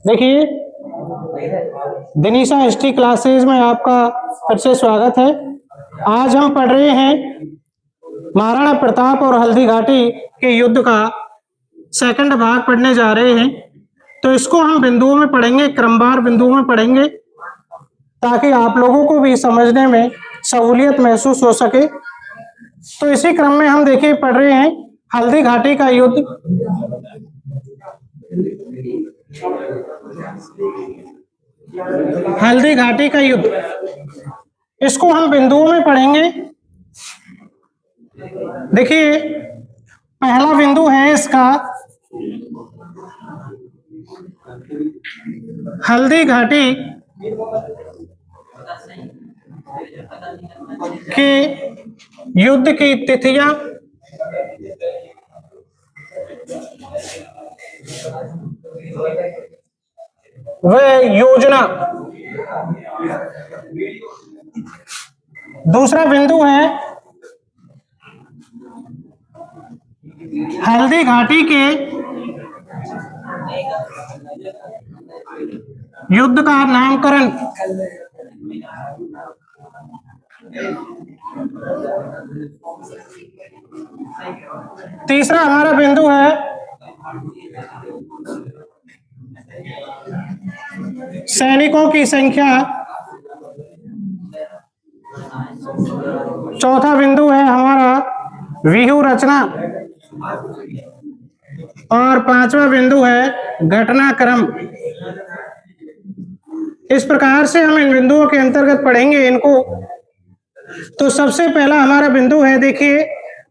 देखिए, दिनीशा history classes में आपका फिर से स्वागत है। आज हम पढ़ रहे हैं महाराणा प्रताप और हल्दी घाटी के युद्ध का सेकंड भाग पढ़ने जा रहे हैं। तो इसको हम बिंदुओं में पढ़ेंगे, क्रमवार बिंदुओं में पढ़ेंगे, ताकि आप लोगों को भी समझने में सहूलियत महसूस हो सके। तो इसी क्रम में हम देखिए पढ़ रहे हैं हल्दी घाटी का युद्ध। हल्दी घाटी का युद्ध, इसको हम बिंदुओं में पढ़ेंगे। देखिए, पहला बिंदु है इसका हल्दी घाटी के युद्ध की तिथियां, वह योजना। दूसरा बिंदु है हल्दी घाटी के युद्ध का नामकरण। तीसरा हमारा बिंदु है सैनिकों की संख्या। चौथा बिंदु है हमारा व्यूह रचना और पांचवा बिंदु है घटनाक्रम। इस प्रकार से हम इन बिंदुओं के अंतर्गत पढ़ेंगे इनको। तो सबसे पहला हमारा बिंदु है, देखिए,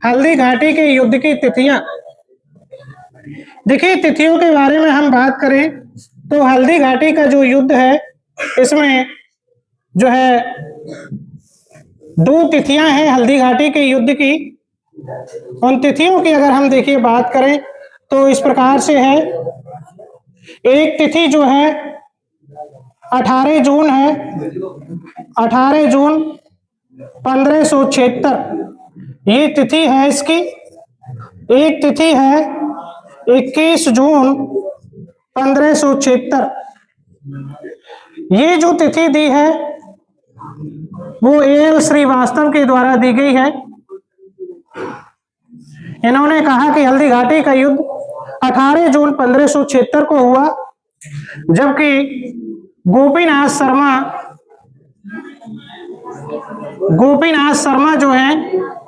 हल्दी घाटी के युद्ध की तिथियां। देखिए, तिथियों के बारे में हम बात करें तो हल्दी घाटी का जो युद्ध है, इसमें जो है 2 तिथियां हैं हल्दी घाटी के युद्ध की। उन तिथियों की अगर हम देखिए बात करें तो इस प्रकार से है। एक तिथि जो है 18 जून है, 18 जून 1576 ये तिथि है इसकी। एक तिथि है 21 जून 1576। ये जो तिथि दी है वो A.L. श्रीवास्तव के द्वारा दी गई है। इन्होंने कहा कि हल्दी घाटी का युद्ध 18 जून 1576 को हुआ, जबकि गोपीनाथ शर्मा जो है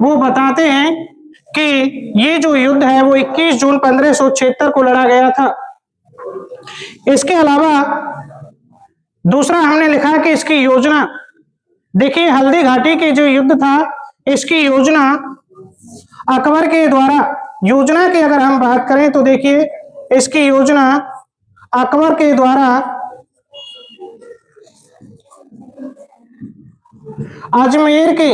वो बताते हैं कि ये जो युद्ध है वो 21 जून 1576 को लड़ा गया था। इसके अलावा दूसरा हमने लिखा कि इसकी योजना। देखिए, हल्दी घाटी के जो युद्ध था इसकी योजना अकबर के द्वारा, योजना की अगर हम बात करें तो देखिए इसकी योजना अकबर के द्वारा अजमेर के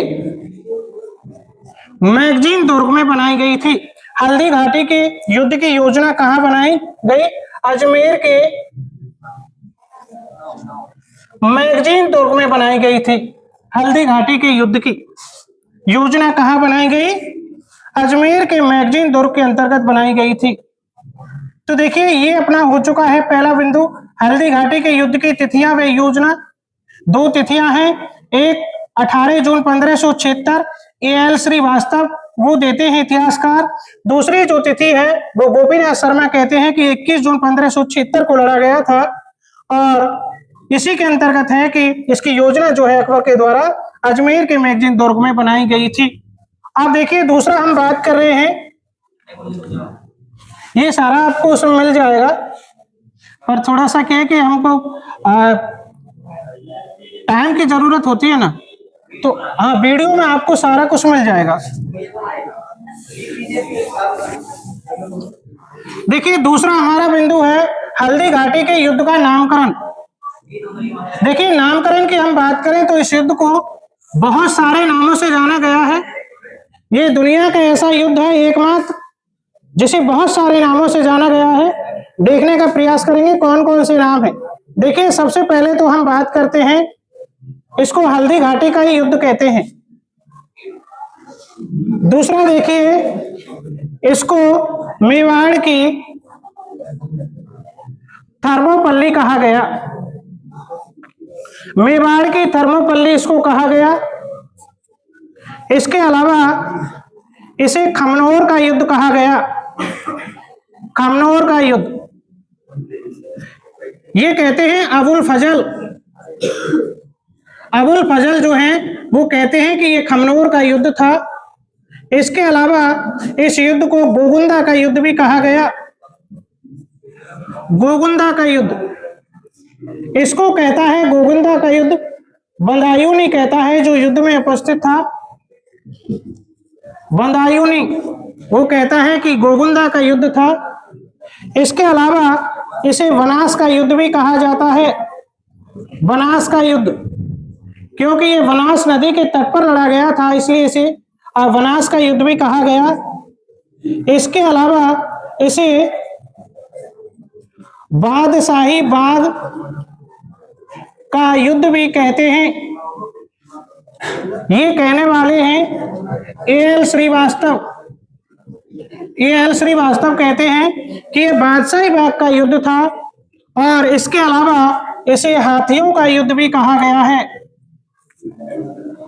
मैगजीन दुर्ग में बनाई गई थी। हल्दी घाटी के युद्ध की योजना कहां बनाई गई? अजमेर के मैगजीन दुर्ग में बनाई गई थी। हल्दी घाटी के युद्ध की योजना कहां बनाई गई? अजमेर के मैगजीन दुर्ग के अंतर्गत बनाई गई थी। तो देखिए, ये अपना हो चुका है पहला बिंदु, हल्दी घाटी के युद्ध की तिथियां व योजना। 2 तिथियां हैं, एक 18 जून 1576 A.L. श्रीवास्तव वो देते हैं इतिहासकार। दूसरी जो तिथि है वो गोपीनाथ शर्मा कहते हैं कि 21 जून 1576 को लड़ा गया था, और इसी के अंतर्गत है कि इसकी योजना जो है अकबर के द्वारा अजमेर के मैगजीन दुर्ग में बनाई गई थी। अब देखिए, दूसरा हम बात कर रहे हैं, ये सारा आपको उसमें मिल जाएगा, पर थोड़ा सा क्या है कि हमको टाइम की जरूरत होती है ना, तो हाँ, वीडियो में आपको सारा कुछ मिल जाएगा। देखिए, दूसरा हमारा बिंदु है हल्दी घाटी के युद्ध का नामकरण। देखिए, नामकरण की हम बात करें तो इस युद्ध को बहुत सारे नामों से जाना गया है। ये दुनिया का ऐसा युद्ध है एकमात्र जिसे बहुत सारे नामों से जाना गया है। देखने का प्रयास करेंगे कौन कौन से नाम है। देखिए, सबसे पहले तो हम बात करते हैं, इसको हल्दी घाटी का ही युद्ध कहते हैं। दूसरा देखिए, इसको मेवाड़ की थर्मोपल्ली कहा गया। मेवाड़ की थर्मोपल्ली इसको कहा गया। इसके अलावा इसे खमनोर का युद्ध कहा गया। खमनोर का युद्ध, ये कहते हैं अबुल फजल जो है वो कहते हैं कि ये खमनोर का युद्ध था। इसके अलावा इस युद्ध को गोगुंदा का युद्ध भी कहा गया। गोगुंदा का युद्ध इसको कहता है गोगुंदा का युद्ध। बदायूनी कहता है जो युद्ध में उपस्थित था, बदायूनी वो कहता है कि गोगुंदा का युद्ध था। इसके अलावा इसे बनास का युद्ध भी कहा जाता है। बनास का युद्ध, क्योंकि ये बनास नदी के तट पर लड़ा गया था, इसलिए इसे बनास का युद्ध भी कहा गया। इसके अलावा इसे बादशाही बाग का युद्ध भी कहते हैं। ये कहने वाले हैं एल श्रीवास्तव कहते हैं कि ये बादशाही बाग का युद्ध था। और इसके अलावा इसे हाथियों का युद्ध भी कहा गया है।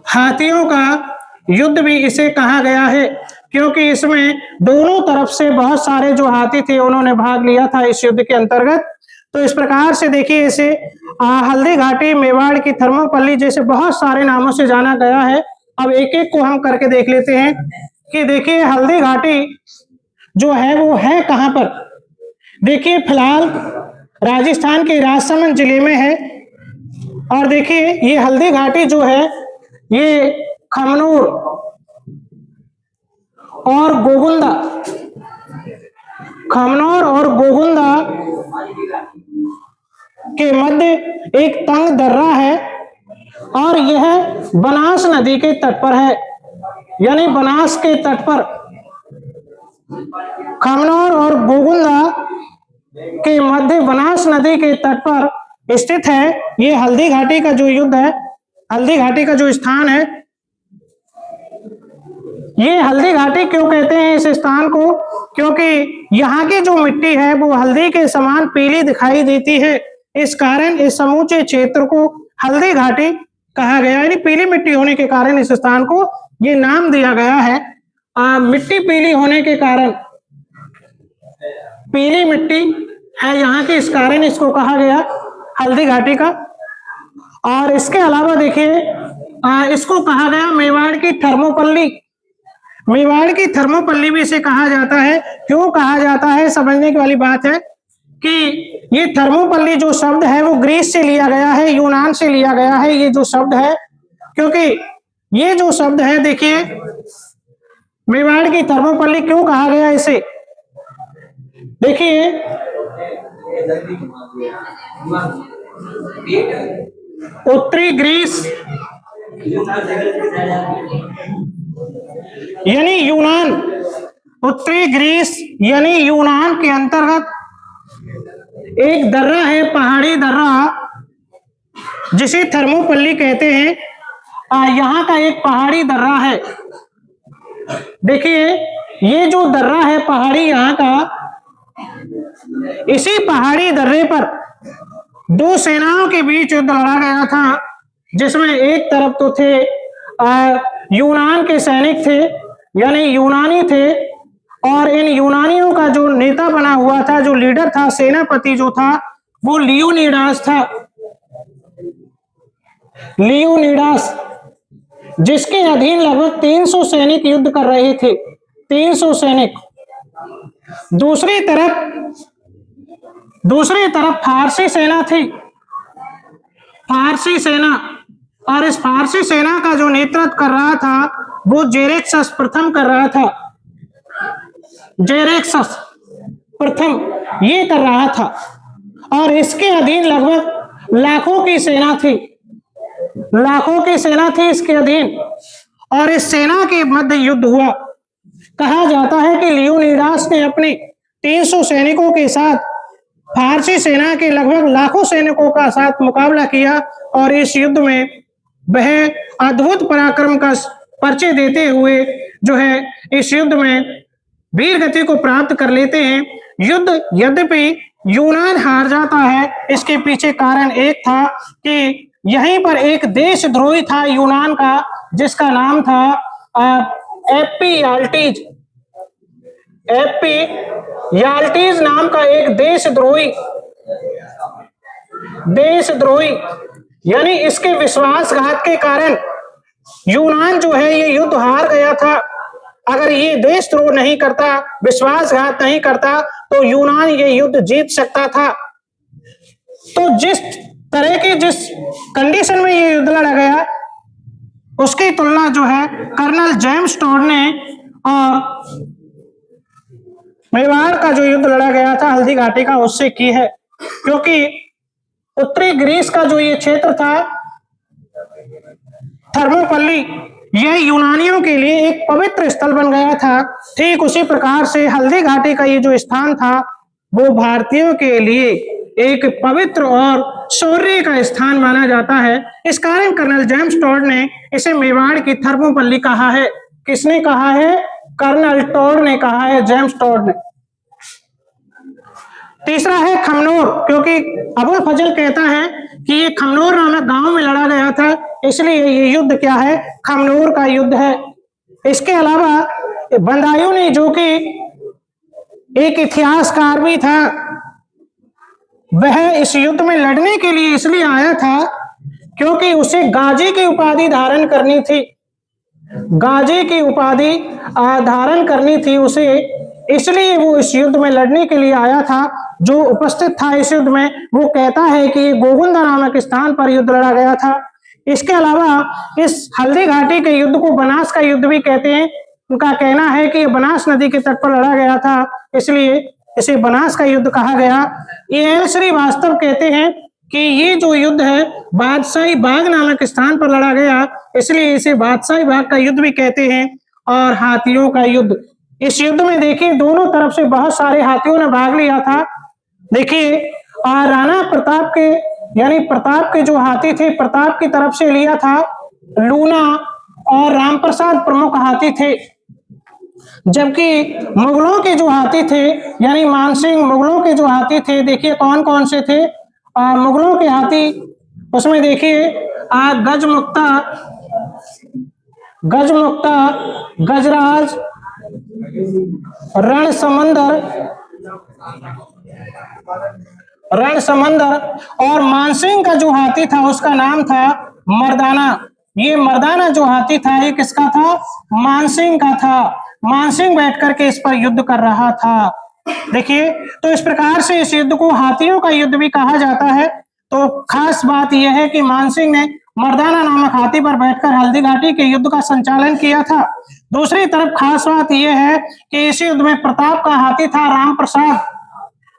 हाथियों का युद्ध भी इसे कहा गया है, क्योंकि इसमें दोनों तरफ से बहुत सारे जो हाथी थे उन्होंने भाग लिया था इस युद्ध के अंतर्गत। तो इस प्रकार से देखिए इसे हल्दी घाटी, मेवाड़ की थर्मोपल्ली जैसे बहुत सारे नामों से जाना गया है। अब एक एक को हम करके देख लेते हैं कि देखिए हल्दी घाटी जो है वो है कहां पर। देखिए फिलहाल राजस्थान के राजसमंद जिले में है। और देखिए ये हल्दी घाटी जो है ये खमनोर और गोगुंदा, खमनोर और गोगुंदा के मध्य एक तंग दर्रा है और यह बनास नदी के तट पर है, यानी बनास के तट पर खमनोर और गोगुंदा के मध्य बनास नदी के तट पर स्थित है। ये हल्दी घाटी का जो युद्ध है, हल्दी घाटी का जो स्थान है, ये हल्दी घाटी क्यों कहते हैं इस स्थान को, क्योंकि यहाँ की जो मिट्टी है वो हल्दी के समान पीली दिखाई देती है। इस कारण इस समूचे क्षेत्र को हल्दी घाटी कहा गया, यानी पीली मिट्टी होने के कारण इस स्थान को ये नाम दिया गया है। मिट्टी पीली होने के कारण, पीली मिट्टी है यहाँ की, इस कारण इसको कहा गया हल्दी घाटी का। और इसके अलावा देखिए इसको कहा गया मेवाड़ की थर्मोपल्ली। मेवाड़ की थर्मोपल्ली भी इसे कहा जाता है। क्यों कहा जाता है, समझने की वाली बात है कि ये थर्मोपल्ली जो शब्द है वो ग्रीस से लिया गया है, यूनान से लिया गया है ये जो शब्द है। क्योंकि ये जो शब्द है, देखिए मेवाड़ की थर्मोपल्ली क्यों कहा गया इसे, देखिए उत्तरी ग्रीस यानी यूनान, उत्तरी ग्रीस यानी यूनान के अंतर्गत एक दर्रा है, पहाड़ी दर्रा जिसे थर्मोपल्ली कहते हैं। यहाँ का एक पहाड़ी दर्रा है। देखिए ये जो दर्रा है पहाड़ी यहाँ का, इसी पहाड़ी दर्रे पर दो सेनाओं के बीच युद्ध लड़ा गया था, जिसमें एक तरफ तो थे यूनान के सैनिक थे, यानी यूनानी थे, और इन यूनानियों का जो नेता बना हुआ था, जो लीडर था, सेनापति जो था, वो लियोनिडास था। लियोनिडास, जिसके अधीन लगभग 300 सैनिक युद्ध कर रहे थे, 300 सैनिक। दूसरी तरफ फारसी सेना थी, फारसी सेना, और इस फारसी सेना का जो नेतृत्व कर रहा था वो जेरेक्सस प्रथम कर रहा था। जेरेक्सस प्रथम ये कर रहा था, और इसके अधीन लगभग लाखों की सेना थी, लाखों की सेना थी इसके अधीन। और इस सेना के मध्य युद्ध हुआ। कहा जाता है कि लियोनिडास ने अपने 300 सैनिकों के साथ फारसी सेना के लगभग लाखों सैनिकों का साथ मुकाबला किया, और इस युद्ध में वह अद्भुत पराक्रम का परिचय देते हुए जो है इस युद्ध में वीर गति को प्राप्त कर लेते हैं। युद्ध यद्यपि यूनान हार जाता है, इसके पीछे कारण एक था कि यहीं पर एक देशद्रोही था यूनान का, जिसका नाम था एपी याल्टीज। एपी याल्टीज नाम का एक देशद्रोही यानी इसके विश्वासघात के कारण यूनान जो है ये युद्ध हार गया था। अगर ये देशद्रोह नहीं करता, विश्वासघात नहीं करता, तो यूनान ये युद्ध जीत सकता था। तो जिस कंडीशन में ये युद्ध लड़ा गया, उसकी तुलना जो है कर्नल जेम्स टॉड ने और मेवाड़ का जो युद्ध लड़ा गया था हल्दी घाटी का, उससे की है। क्योंकि उत्तरी ग्रीस का जो ये क्षेत्र था थर्मोपल्ली, यह यूनानियों के लिए एक पवित्र स्थल बन गया था। ठीक उसी प्रकार से हल्दी घाटी का ये जो स्थान था वो भारतीयों के लिए एक पवित्र और शौर्य का स्थान माना जाता है। इस कारण कर्नल जेम्स टॉड ने इसे मेवाड़ की थर्मोपल्ली कहा है। किसने कहा है? कर्नल टॉड ने कहा है, जेम्स टॉड ने। तीसरा है खमनोर, क्योंकि अबुल फजल कहता है कि ये खमनोर नामक गांव में लड़ा गया था, इसलिए ये युद्ध क्या है? खमनोर का युद्ध है। इसके अलावा बंदायूं ने, जो कि एक इतिहासकार भी था, वह इस युद्ध में लड़ने के लिए इसलिए आया था क्योंकि उसे गाजी की उपाधि धारण करनी थी। गाजी की उपाधि धारण करनी थी उसे, इसलिए वो इस युद्ध में लड़ने के लिए आया था। जो उपस्थित था इस युद्ध में, वो कहता है कि गोगुंदा नामक स्थान पर युद्ध लड़ा गया था। इसके अलावा इस हल्दी घाटी के युद्ध को बनास का युद्ध भी कहते हैं। उनका कहना है कि बनास नदी के तट पर लड़ा गया था, इसलिए इसे बनास का युद्ध कहा गया। ये श्रीवास्तव कहते हैं कि ये जो युद्ध है बादशाही बाग नामक स्थान पर लड़ा गया, इसलिए इसे बादशाही बाग का युद्ध भी कहते हैं। और हाथियों का युद्ध, इस युद्ध में देखिए दोनों तरफ से बहुत सारे हाथियों ने भाग लिया था। देखिए राणा प्रताप के, यानी प्रताप के जो हाथी थे, प्रताप की तरफ से लिया था लूना और रामप्रसाद प्रमुख हाथी थे। जबकि मुगलों के जो हाथी थे, यानी मानसिंह मुगलों के जो हाथी थे, देखिए कौन कौन से थे मुगलों के हाथी। उसमें देखिए गजमुक्ता, गजराज, रण समंदर और मानसिंह का जो हाथी था उसका नाम था मर्दाना। ये मर्दाना जो हाथी था ये किसका था? मानसिंह का था। मानसिंह बैठ करके इस पर युद्ध कर रहा था। देखिए, तो इस प्रकार से इस युद्ध को हाथियों का युद्ध भी कहा जाता है। तो खास बात यह है कि मानसिंह ने मर्दाना नामक हाथी पर बैठकर हल्दी घाटी के युद्ध का संचालन किया था। दूसरी तरफ खास बात यह है कि इस युद्ध में प्रताप का हाथी था रामप्रसाद,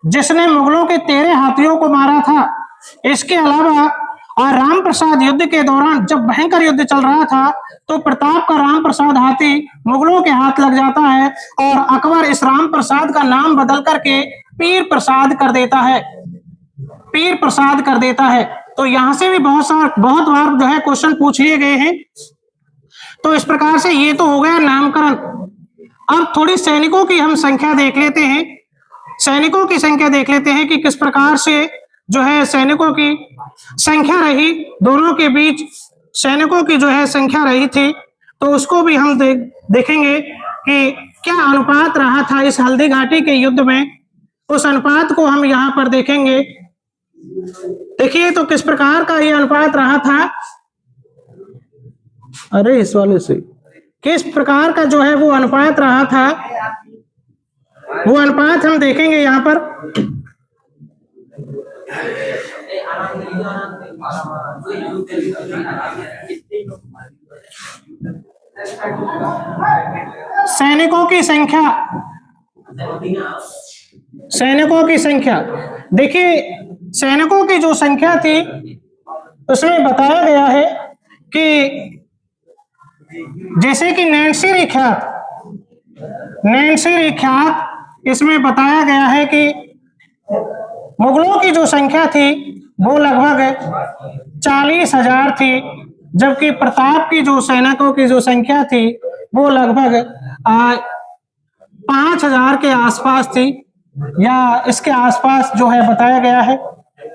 जिसने मुगलों के 13 हाथियों को मारा था। इसके अलावा रामप्रसाद युद्ध के दौरान जब भयंकर युद्ध चल रहा था तो प्रताप का रामप्रसाद हाथी मुगलों के हाथ लग जाता है और अकबर इस रामप्रसाद का नाम बदल करके पीर प्रसाद कर देता है। पीर प्रसाद कर देता है। तो यहां से भी बहुत बार जो है क्वेश्चन पूछ लिए गए हैं। तो इस प्रकार से ये तो हो गया नामकरण। अब थोड़ी सैनिकों की हम संख्या देख लेते हैं। सैनिकों की संख्या देख लेते हैं कि किस प्रकार से जो है सैनिकों की संख्या रही, दोनों के बीच सैनिकों की जो है संख्या रही थी। तो उसको भी हम देखेंगे कि क्या अनुपात रहा था इस हल्दी घाटी के युद्ध में। उस अनुपात को हम यहाँ पर देखेंगे। देखिए तो किस प्रकार का ये अनुपात रहा था। अरे इस वाले से किस प्रकार का जो है वो अनुपात रहा था, वो अनुपात हम देखेंगे यहाँ पर। सैनिकों की संख्या देखिए, सैनिकों की जो संख्या थी उसमें बताया गया है कि जैसे कि नैन्सी रिख्यात इसमें बताया गया है कि मुगलों की जो संख्या थी वो लगभग 40,000 थी, जबकि प्रताप की जो सैनिकों की जो संख्या थी वो लगभग 5,000 के आसपास थी। या इसके आसपास जो है बताया गया है।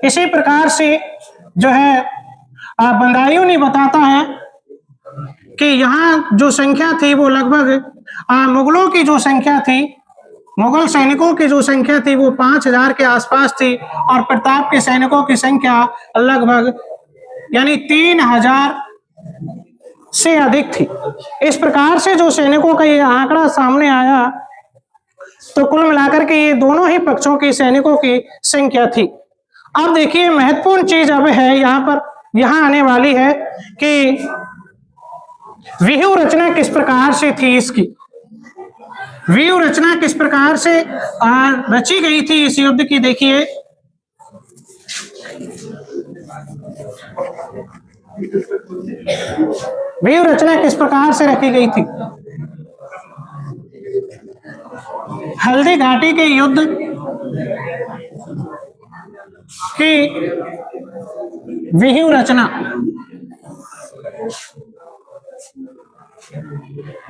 इसी प्रकार से जो है बंदायूं ने बताता है कि यहाँ जो संख्या थी वो लगभग मुगलों की जो संख्या थी, मुगल सैनिकों की जो संख्या थी वो 5000 के आसपास थी और प्रताप के सैनिकों की संख्या लगभग यानी 3000 से अधिक थी। इस प्रकार से जो सैनिकों का ये आंकड़ा सामने आया तो कुल मिलाकर के ये दोनों ही पक्षों की सैनिकों की संख्या थी। अब देखिए महत्वपूर्ण चीज अब है यहाँ पर, यहाँ आने वाली है कि व्यूह रचना किस प्रकार से थी इसकी, व्यूह रचना किस प्रकार से रची गई थी इस युद्ध की। देखिए व्यूह रचना किस प्रकार से रखी गई थी। हल्दी घाटी के युद्ध की व्यूह रचना,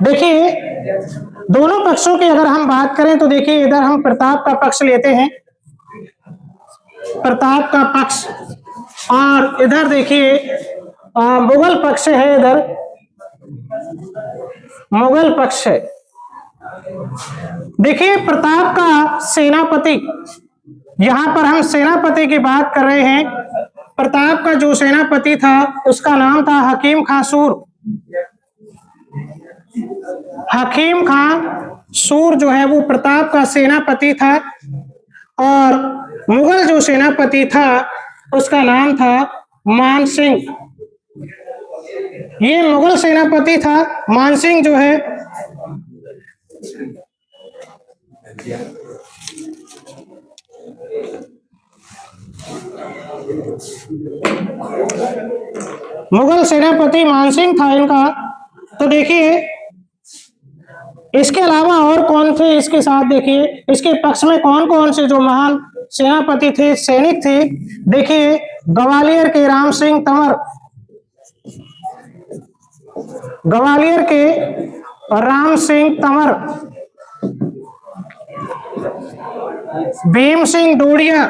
देखिए दोनों पक्षों की अगर हम बात करें तो देखिए इधर हम प्रताप का पक्ष लेते हैं, प्रताप का पक्ष, और इधर देखिए मुगल पक्ष है, इधर मुगल पक्ष है। देखिए प्रताप का सेनापति, यहां पर हम सेनापति की बात कर रहे हैं। प्रताप का जो सेनापति था उसका नाम था हकीम खां सूर। हकीम खां सूर जो है वो प्रताप का सेनापति था और मुगल जो सेनापति था उसका नाम था मान सिंह। ये मुगल सेनापति था मान सिंह जो है मुगल सेनापति मान सिंह था इनका। तो देखिए इसके अलावा और कौन थे इसके साथ, देखिए इसके पक्ष में कौन कौन से जो महान सेनापति थे, सैनिक थे। देखिए ग्वालियर के राम सिंह तंवर, ग्वालियर के राम सिंह तंवर, भीम सिंह डोडिया,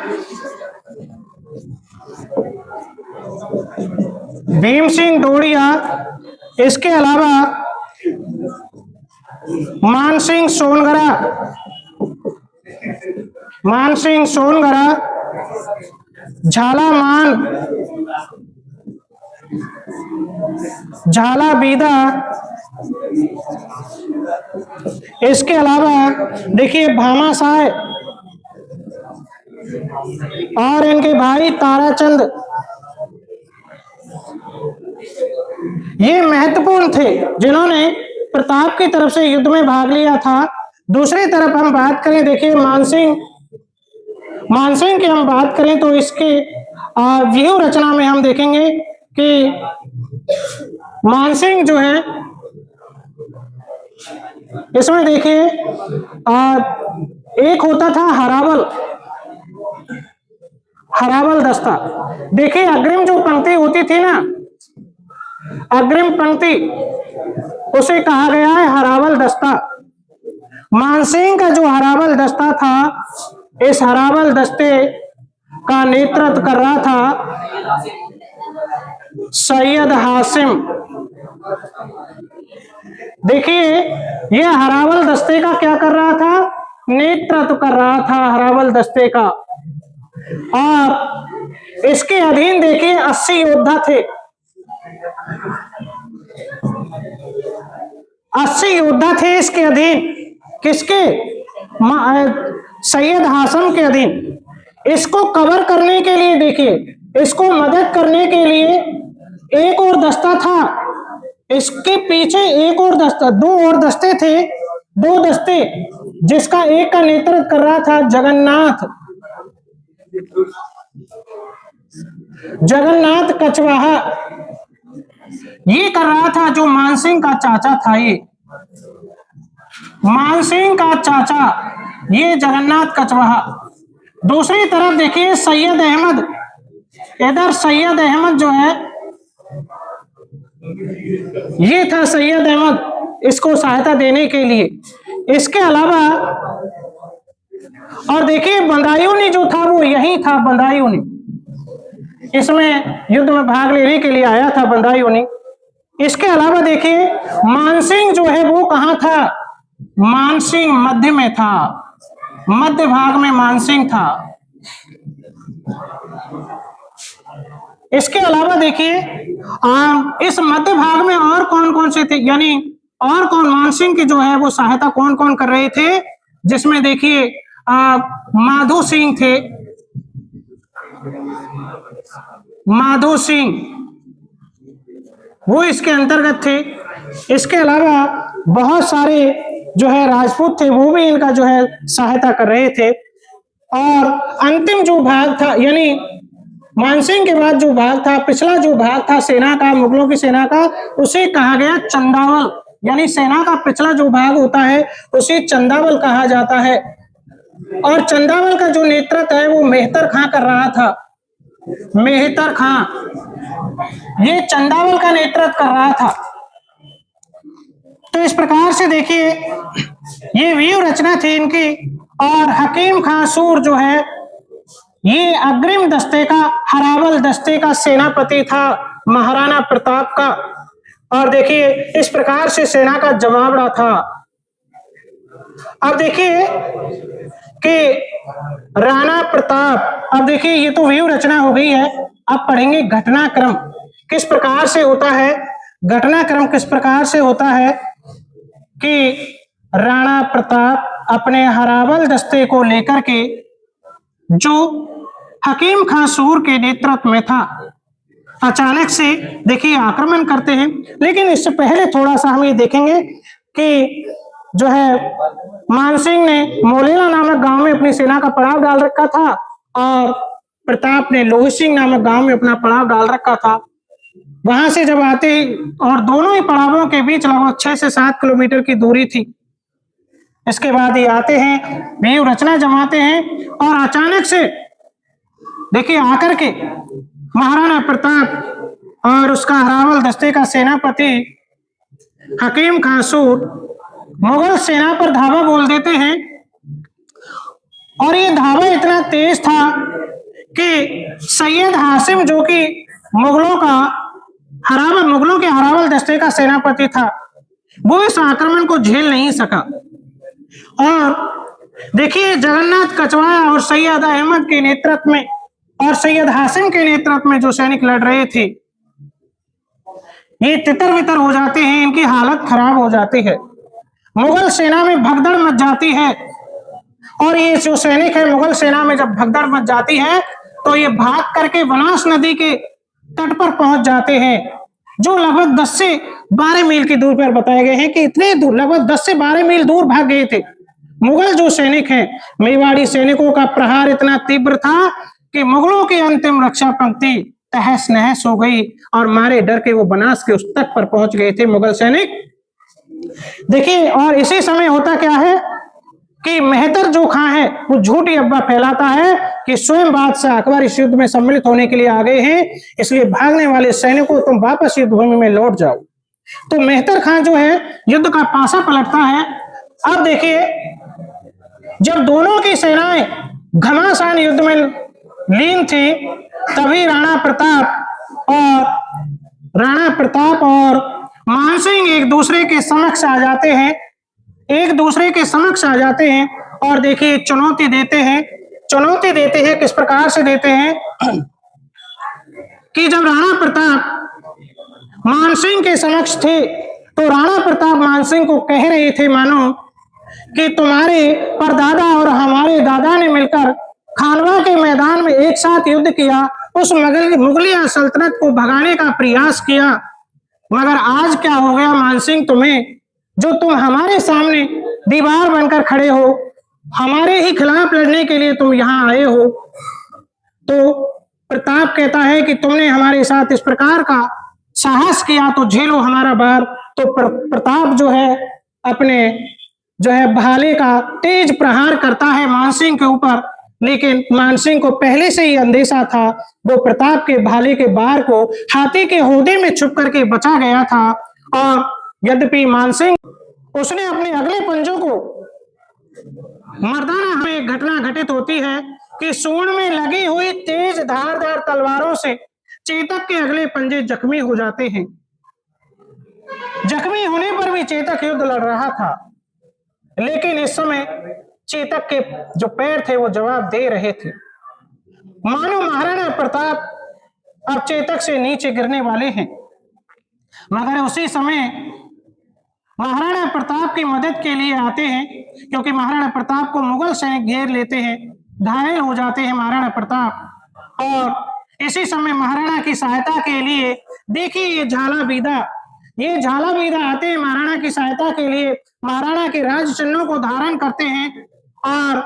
भीम सिंह डोडिया, इसके अलावा मान सिंह सोनगरा, मान सिंह सोनगरा, झालामान, झाला बीदा, इसके अलावा देखिए भामाशाह और इनके भाई ताराचंद, ये महत्वपूर्ण थे जिन्होंने प्रताप की तरफ से युद्ध में भाग लिया था। दूसरी तरफ हम बात करें, देखिए मानसिंह की हम बात करें तो इसके व्यूह रचना में हम देखेंगे कि मानसिंह जो है इसमें देखिए एक होता था हरावल, हरावल दस्ता। देखिए अग्रिम जो पंक्ति होती थी ना, अग्रिम पंक्ति उसे कहा गया है हरावल दस्ता। मानसिंह का जो हरावल दस्ता था, इस हरावल दस्ते का नेतृत्व कर रहा था सैयद हासिम। देखिए यह हरावल दस्ते का क्या कर रहा था, नेतृत्व कर रहा था हरावल दस्ते का। और इसके अधीन देखिए 80 योद्धा थे, 80 योद्धा थे इसके अधीन। किसके? सैयद हासिम के अधीन। इसको कवर करने के लिए देखिए, इसको मदद करने के लिए एक और दस्ता था, इसके पीछे एक और दस्ता, दो और दस्ते थे, दो दस्ते, जिसका एक का नेतृत्व कर रहा था जगन्नाथ, जगन्नाथ कछवाहा। ये कर रहा था जो मानसिंह का चाचा था, ये मानसिंह का चाचा, ये जगन्नाथ कछवाहा। दूसरी तरफ देखिए सैयद अहमद, इधर सैयद अहमद जो है ये था सैयद अहमद, इसको सहायता देने के लिए। इसके अलावा और देखिए बदायूंनी जो था वो यही था, बदायूंनी इसमें युद्ध में भाग लेने के लिए आया था बदायूंनी। इसके अलावा देखिए मानसिंह जो है वो कहां था, मानसिंह मध्य में था, मध्य भाग में मानसिंह था। इसके अलावा देखिए इस मध्य भाग में और कौन कौन से थे, यानी और कौन मानसिंह की जो है वो सहायता कौन कौन कर रहे थे, जिसमें देखिए माधो सिंह थे, माधो सिंह वो इसके अंतर्गत थे। इसके अलावा बहुत सारे जो है राजपूत थे, वो भी इनका जो है सहायता कर रहे थे। और अंतिम जो भाग था, यानी मानसिंह के बाद जो भाग था, पिछला जो भाग था सेना का, मुगलों की सेना का, उसे कहा गया चंदावल, यानी सेना का पिछला जो भाग होता है उसे चंदावल कहा जाता है। और चंदावल का जो नेतृत्व है वो मेहतर खां कर रहा था, मेहतर खां ये चंदावल का नेतृत्व कर रहा था। तो इस प्रकार से देखिए ये व्यू रचना थी इनकी। और हकीम खां सूर जो है ये अग्रिम दस्ते का, हरावल दस्ते का सेनापति था महाराणा प्रताप का। और देखिए इस प्रकार से सेना का जमावड़ा था। अब देखिए कि राणा प्रताप, अब देखिए ये तो व्यू रचना हो गई है, अब पढ़ेंगे घटनाक्रम किस प्रकार से होता है। घटनाक्रम किस प्रकार से होता है कि राणा प्रताप अपने हरावल दस्ते को लेकर के जो हकीम खां सूर के नेतृत्व में था, अचानक से देखिए आक्रमण करते हैं। लेकिन इससे पहले थोड़ा सा हम ये देखेंगे कि जो है मानसिंह ने मोलेला नामक गांव में अपनी सेना का पड़ाव डाल रखा था और प्रताप ने लोही सिंह नामक गांव में अपना पड़ाव डाल रखा था। वहां से जब आते ही, और दोनों ही पड़ावों के बीच लगभग 6 से 7 किलोमीटर की दूरी थी। इसके बाद ये आते हैं, व्यू रचना जमाते हैं और अचानक से देखिए आकर के महाराणा प्रताप और उसका हरावल दस्ते का सेनापति हकीम खां सूर मुगल सेना पर धावा बोल देते हैं। और ये धावा इतना तेज था कि सैयद हासिम जो कि मुगलों के हरावल दस्ते का सेनापति था, वो इस आक्रमण को झेल नहीं सका। और देखिए जगन्नाथ कचवाहा और सैयद अहमद के नेतृत्व में और सैयद हासिम के नेतृत्व में जो सैनिक लड़ रहे थे, ये तितर बितर हो जाते हैं, इनकी हालत खराब हो जाती है। मुगल सेना में भगदड़ मच जाती है। और ये जो सैनिक है मुगल सेना में जब भगदड़ मच जाती है तो ये भाग करके बनास नदी के तट पर पहुंच जाते हैं, जो लगभग 10 से 12 मील की दूर पर बताए गए हैं कि इतने दूर, लगभग 10 से 12 मील दूर भाग गए थे। मुगल जो सैनिक हैं, मेवाड़ी सैनिकों का प्रहार इतना तीव्र था कि मुगलों की अंतिम रक्षा पंक्ति तहस नहस हो गई और मारे डर के वो बनास के उस तट पर पहुंच गए थे मुगल सैनिक। देखिए और इसी समय होता क्या है कि मेहतर जो खां है वो झूठी अफवाह फैलाता है कि स्वयं बादशाह अकबर इस युद्ध में सम्मिलित होने के लिए आ गए हैं, इसलिए भागने वाले सैनिकों तुम वापस युद्ध भूमि में लौट जाओ। तो मेहतर खां जो है युद्ध का पासा पलटता है। अब देखिए जब दोनों की सेनाएं घमासान युद्ध में लीन थी, तभी राणा प्रताप और मानसिंह एक दूसरे के समक्ष आ जाते हैं और देखिए चुनौती देते हैं। किस प्रकार से देते हैं कि जब राणा प्रताप मानसिंह के समक्ष थे तो राणा प्रताप मानसिंह को कह रहे थे मानो कि तुम्हारे परदादा और हमारे दादा ने मिलकर खानवा के मैदान में एक साथ युद्ध किया, उस मुगलिया सल्तनत को भगाने का प्रयास किया, मगर आज क्या हो गया मानसिंह तुम्हें, जो तुम हमारे सामने दीवार बनकर खड़े हो, हमारे ही खिलाफ लड़ने के लिए तुम यहाँ आए हो। तो प्रताप कहता है कि तुमने हमारे साथ इस प्रकार का साहस किया तो झेलो हमारा भार। तो प्रताप जो है अपने जो है भाले का तेज प्रहार करता है मानसिंह के ऊपर, लेकिन मानसिंह को पहले से ही अंदेशा था, वो प्रताप के भाले के बार को हाथी के होदे में छुप करके बचा गया था। और यद्यपि मानसिंह उसने अपने अगले पंजों को मर्दाना हमें एक घटना घटित होती है कि सूंड में लगी हुई तेज धारदार तलवारों से चेतक के अगले पंजे जख्मी हो जाते हैं। जख्मी होने पर भी चेतक युद्ध लड़ रहा था, लेकिन इस समय चेतक के जो पैर थे वो जवाब दे रहे थे। मानो महाराणा प्रताप अब चेतक से नीचे गिरने वाले हैं, मगर उसी समय महाराणा प्रताप की मदद के लिए आते हैं, क्योंकि महाराणा प्रताप को मुगल सैनिक घेर लेते हैं, घायल हो जाते हैं महाराणा प्रताप। और इसी समय महाराणा की सहायता के लिए देखिए ये झाला बीदा आते हैं महाराणा की सहायता के लिए, महाराणा के राज चिन्हों को धारण करते हैं और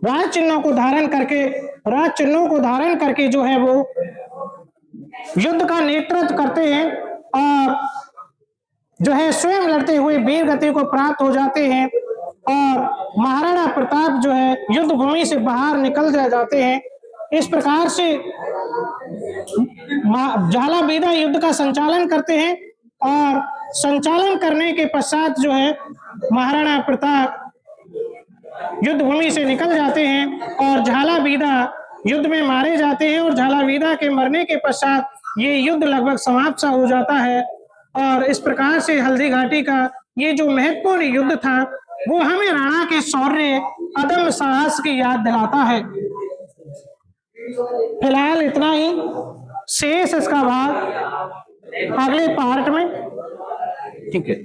राज चिन्हों को धारण करके जो है वो युद्ध का नेतृत्व करते हैं और जो है स्वयं लड़ते हुए वीर गति को प्राप्त हो जाते हैं और महाराणा प्रताप जो है युद्ध भूमि से बाहर निकल जाते हैं। इस प्रकार से झाला बीदा युद्ध का संचालन करते हैं और संचालन करने के पश्चात जो है महाराणा प्रताप युद्ध भूमि से निकल जाते हैं और झाला बीदा युद्ध में मारे जाते हैं और झाला बीदा के मरने के पश्चात ये युद्ध लगभग समाप्त सा हो जाता है। और इस प्रकार से हल्दी घाटी का ये जो महत्वपूर्ण युद्ध था वो हमें राणा के शौर्य अदम्य साहस की याद दिलाता है। फिलहाल इतना ही, शेष इसका भाग अगले पार्ट में। ठीक है।